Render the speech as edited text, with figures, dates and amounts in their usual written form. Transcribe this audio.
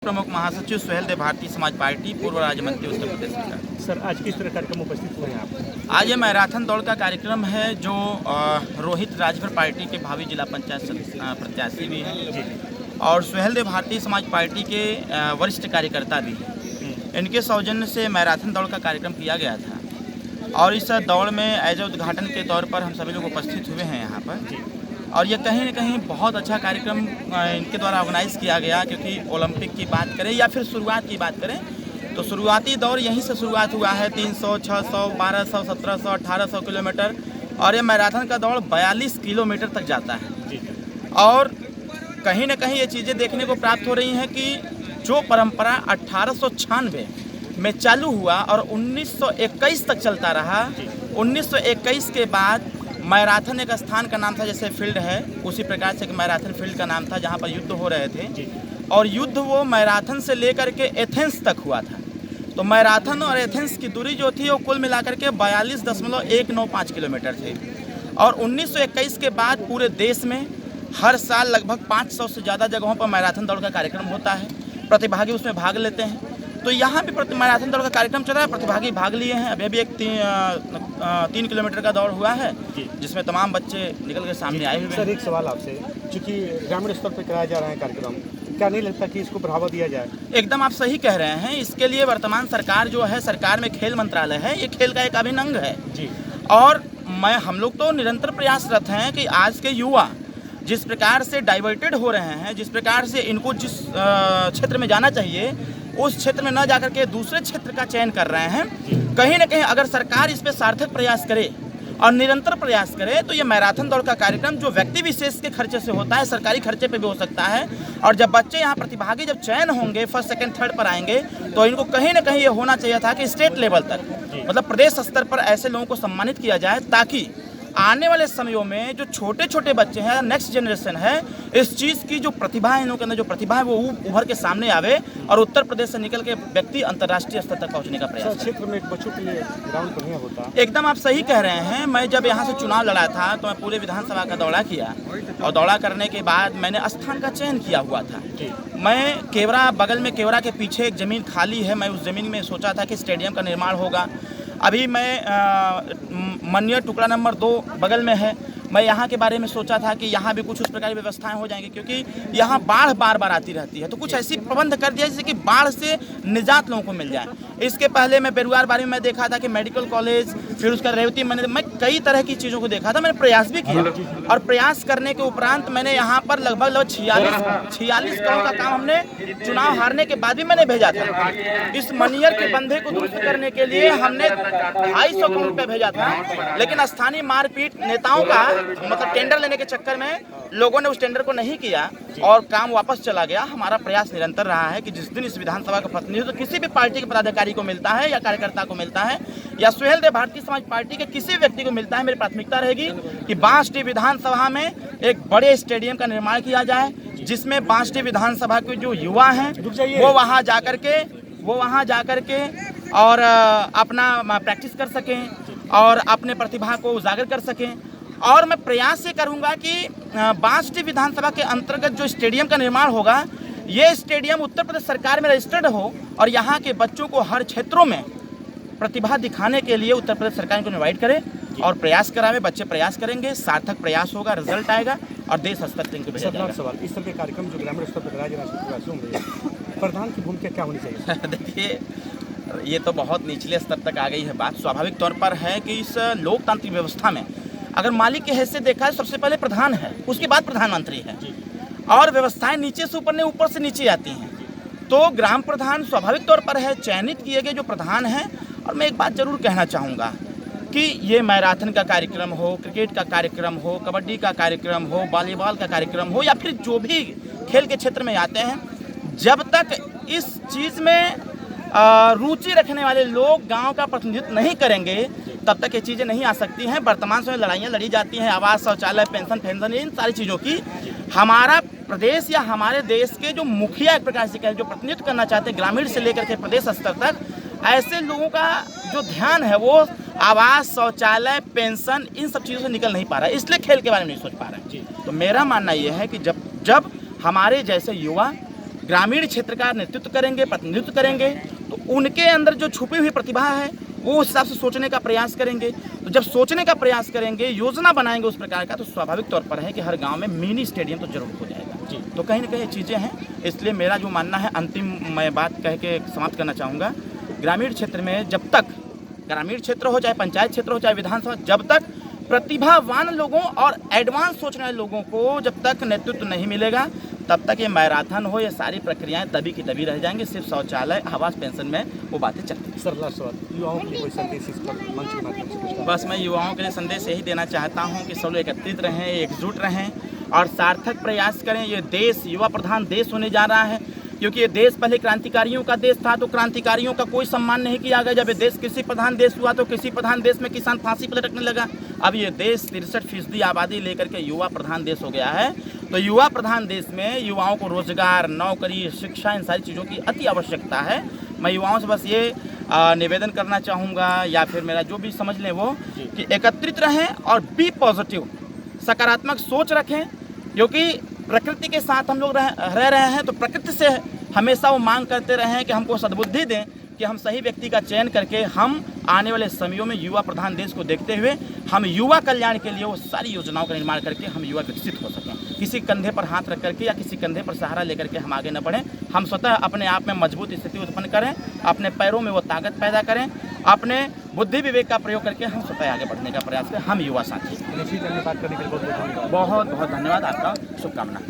प्रमुख महासचिव सुहेल देव भारतीय समाज पार्टी पूर्व राज्य मंत्री उत्तर प्रदेश सरकार। सर, आज किस तरह कार्यक्रम उपस्थित हुए हैं आप? आज ये मैराथन दौड़ का कार्यक्रम है जो रोहित राजभर पार्टी के भावी जिला पंचायत प्रत्याशी भी हैं और सुहेल देव भारतीय समाज पार्टी के वरिष्ठ कार्यकर्ता भी हैं। इनके सौजन्य से मैराथन दौड़ का कार्यक्रम किया गया था और इस दौड़ में एज उद्घाटन के तौर पर हम सभी लोग उपस्थित हुए हैं यहाँ पर। और ये कहीं न कहीं बहुत अच्छा कार्यक्रम इनके द्वारा ऑर्गेनाइज़ किया गया, क्योंकि ओलंपिक की बात करें या फिर शुरुआत की बात करें तो शुरुआती दौर यहीं से शुरुआत हुआ है। 300, 600, 1200, 1700, 1800 किलोमीटर और ये मैराथन का दौड़ 42 किलोमीटर तक जाता है। और कहीं न कहीं ये चीज़ें देखने को प्राप्त हो रही हैं कि जो परंपरा 1896 में चालू हुआ और 1921 तक चलता रहा, 1921 के बाद मैराथन एक स्थान का नाम था, जैसे फील्ड है उसी प्रकार से एक मैराथन फील्ड का नाम था जहां पर युद्ध हो रहे थे। और युद्ध वो मैराथन से लेकर के एथेंस तक हुआ था। तो मैराथन और एथेंस की दूरी जो थी वो कुल मिलाकर के 42.195 किलोमीटर थी। और 1921 के बाद पूरे देश में हर साल लगभग 500 से ज़्यादा जगहों पर मैराथन दौड़ का कार्यक्रम होता है। प्रतिभागी उसमें भाग लेते हैं। तो यहाँ भी मैराथन दौड़ का कार्यक्रम चल रहा है, प्रतिभागी भाग लिए हैं। अभी एक 3 किलोमीटर का दौड़ हुआ है जिसमें तमाम बच्चे निकल के सामने आए हुए हैं। सर, एक सवाल आपसे, चूँकि ग्रामीण स्तर पर कराया जा रहा है कार्यक्रम, क्या नहीं लगता कि इसको बढ़ावा दिया जाए? एकदम आप सही कह रहे हैं। इसके लिए वर्तमान सरकार जो है, सरकार में खेल मंत्रालय है, ये खेल का एक अभिन्न अंग है जी। और हम लोग तो निरंतर प्रयासरत हैं कि आज के युवा जिस प्रकार से डाइवर्टेड हो रहे हैं, जिस प्रकार से इनको जिस क्षेत्र में जाना चाहिए उस क्षेत्र में न जाकर के दूसरे क्षेत्र का चयन कर रहे हैं। कहीं न कहीं अगर सरकार इस पे सार्थक प्रयास करे और निरंतर प्रयास करे तो ये मैराथन दौड़ का कार्यक्रम जो व्यक्ति विशेष के खर्चे से होता है, सरकारी खर्चे पे भी हो सकता है। और जब बच्चे यहाँ प्रतिभागी जब चयन होंगे, फर्स्ट सेकंड थर्ड पर आएंगे, तो इनको कहीं न कहीं ये होना चाहिए था कि स्टेट लेवल तक, मतलब प्रदेश स्तर पर ऐसे लोगों को सम्मानित किया जाए, ताकि आने वाले समयों में जो छोटे छोटे बच्चे हैं, नेक्स्ट जनरेशन है, इस चीज़ की जो प्रतिभा है, इनों के अंदर जो प्रतिभा है वो उभर के सामने आवे और उत्तर प्रदेश से निकल के व्यक्ति अंतर्राष्ट्रीय स्तर तक पहुंचने का प्रयास। क्षेत्र में बच्चों के लिए ग्राउंड बढ़िया होता है। एकदम आप सही कह रहे हैं। मैं जब यहाँ से चुनाव लड़ा था तो मैं पूरे विधानसभा का दौरा किया और दौरा करने के बाद मैंने स्थान का चयन किया हुआ था। मैं केवरा, बगल में केवरा के पीछे एक ज़मीन खाली है, मैं उस ज़मीन में सोचा था कि स्टेडियम का निर्माण होगा। अभी मैं मनियर टुकड़ा नंबर 2 बगल में है, मैं यहाँ के बारे में सोचा था कि यहाँ भी कुछ उस प्रकार की व्यवस्थाएं हो जाएंगी, क्योंकि यहाँ बाढ़ बार बार आती रहती है। तो कुछ ऐसी प्रबंध कर दिया जिससे कि बाढ़ से निजात लोगों को मिल जाए। इसके पहले मैं बेरुआर बारे में मैं देखा था कि मेडिकल कॉलेज, फिर उसका रेवती, मैं कई तरह की चीज़ों को देखा था। मैंने प्रयास भी किया और प्रयास करने के उपरांत मैंने यहाँ पर लगभग 46 करोड़ का काम हमने चुनाव हारने के बाद भी मैंने भेजा था। इस मनियर के बंधे को दुरुस्त करने के लिए हमने 250 करोड़ रुपये भेजा था, लेकिन स्थानीय मारपीट नेताओं का, मतलब टेंडर लेने के चक्कर में लोगों ने उस टेंडर को नहीं किया और काम वापस चला गया। हमारा प्रयास निरंतर रहा है कि जिस दिन इस विधानसभा का प्रतिनिधित्व किसी भी पार्टी के पदाधिकारी को मिलता है या कार्यकर्ता को मिलता है या सुहेल देव भारतीय समाज पार्टी के किसी व्यक्ति को मिलता है, मेरी प्राथमिकता रहेगी कि बांसडीह विधानसभा में एक बड़े स्टेडियम का निर्माण किया जाए, जिसमें बांसडीह विधानसभा के जो युवा हैं वो वहाँ जाकर के और अपना प्रैक्टिस कर सकें और अपने प्रतिभा को उजागर कर सकें। और मैं प्रयास ये करूंगा कि बांसडीह विधानसभा के अंतर्गत जो स्टेडियम का निर्माण होगा, ये स्टेडियम उत्तर प्रदेश सरकार में रजिस्टर्ड हो और यहाँ के बच्चों को हर क्षेत्रों में प्रतिभा दिखाने के लिए उत्तर प्रदेश सरकार को इनवाइट करे और प्रयास करावे। बच्चे प्रयास करेंगे, सार्थक प्रयास होगा, रिजल्ट आएगा और देश स्तर तक इनको भेजा जाएगा। सवाल, इस तरह के कार्यक्रम जो ग्रामीण स्तर पर कराया जा रहा है, प्रधान की भूमिका क्या होनी चाहिए? देखिए, ये तो बहुत निचले स्तर तक आ गई है बात। स्वाभाविक तौर पर है कि इस लोकतांत्रिक व्यवस्था में अगर मालिक की हैसियत देखा है, सबसे पहले प्रधान है, उसके बाद प्रधानमंत्री है और व्यवस्थाएं नीचे से ऊपर नहीं, ऊपर से नीचे आती हैं। तो ग्राम प्रधान स्वाभाविक तौर पर है, चयनित किए गए जो प्रधान हैं। और मैं एक बात जरूर कहना चाहूँगा कि ये मैराथन का कार्यक्रम हो, क्रिकेट का कार्यक्रम हो, कबड्डी का कार्यक्रम हो, वॉलीबॉल का कार्यक्रम हो या फिर जो भी खेल के क्षेत्र में आते हैं, जब तक इस चीज़ में रुचि रखने वाले लोग गांव का प्रतिनिधित्व नहीं करेंगे, तब तक ये चीज़ें नहीं आ सकती हैं। वर्तमान समय लड़ाइयाँ लड़ी जाती हैं आवास, शौचालय, पेंशन, इन सारी चीज़ों की। हमारा प्रदेश या हमारे देश के जो मुखिया एक प्रकार से कहें, जो प्रतिनिधित्व करना चाहते हैं ग्रामीण से लेकर के प्रदेश स्तर तक, ऐसे लोगों का जो ध्यान है वो आवास, शौचालय, पेंशन, इन सब चीज़ों से निकल नहीं पा रहा है, इसलिए खेल के बारे में नहीं सोच पा रहे हैं। तो मेरा मानना ये है कि जब हमारे जैसे युवा ग्रामीण क्षेत्र का नेतृत्व करेंगे, प्रतिनिधित्व करेंगे, तो उनके अंदर जो छुपी हुई प्रतिभा है वो उस हिसाब से सोचने का प्रयास करेंगे। तो जब सोचने का प्रयास करेंगे, योजना बनाएंगे उस प्रकार का, तो स्वाभाविक तौर पर है कि हर गांव में मिनी स्टेडियम तो जरूर हो जाएगा जी। तो कहीं ना कहीं चीज़ें हैं, इसलिए मेरा जो मानना है, अंतिम मैं बात कह के समाप्त करना चाहूँगा, ग्रामीण क्षेत्र में जब तक, ग्रामीण क्षेत्र हो चाहे पंचायत क्षेत्र हो चाहे विधानसभा, जब तक प्रतिभावान लोगों और एडवांस सोचने वाले लोगों को जब तक नेतृत्व नहीं मिलेगा, तब तक ये मैराथन हो, ये सारी प्रक्रियाएं दबी की दबी रह जाएंगी। सिर्फ शौचालय, आवास, पेंशन में वो बातें चलती हैं। सर लास्ट सवाल, युवाओं के लिए कोई संदेश इस पर मंच के माध्यम से कुछ कहना? बस मैं युवाओं के लिए संदेश यही देना चाहता हूं कि सब लोग एकत्रित रहें, एकजुट रहें और सार्थक प्रयास करें। ये देश युवा प्रधान देश होने जा रहा है, क्योंकि ये देश पहले क्रांतिकारियों का देश था, तो क्रांतिकारियों का कोई सम्मान नहीं किया गया। जब ये देश कृषि प्रधान देश हुआ तो कृषि प्रधान देश में किसान फांसी पर लटकने लगा। अब ये देश 63% आबादी लेकर के युवा प्रधान देश हो गया है। तो युवा प्रधान देश में युवाओं को रोजगार, नौकरी, शिक्षा, इन सारी चीज़ों की अति आवश्यकता है। मैं युवाओं से बस ये निवेदन करना चाहूँगा, या फिर मेरा जो भी समझ लें वो, कि एकत्रित रहें और बी पॉजिटिव, सकारात्मक सोच रखें, क्योंकि प्रकृति के साथ हम लोग रह रहे हैं, तो प्रकृति से हमेशा वो मांग करते रहें कि हमको सद्बुद्धि दें कि हम सही व्यक्ति का चयन करके हम आने वाले समयों में युवा प्रधान देश को देखते हुए हम युवा कल्याण के लिए वो सारी योजनाओं का निर्माण करके हम युवा विकसित हो सकें। किसी कंधे पर हाथ रख करके या किसी कंधे पर सहारा लेकर के हम आगे न बढ़ें। हम स्वतः अपने आप में मजबूत स्थिति उत्पन्न करें, अपने पैरों में वो ताकत पैदा करें, अपने बुद्धि विवेक का प्रयोग करके हम स्वतः आगे बढ़ने का प्रयास करें। हम युवा साथी। बात करने के लिए बहुत बहुत धन्यवाद। बहुत बहुत धन्यवाद, आपका शुभकामना।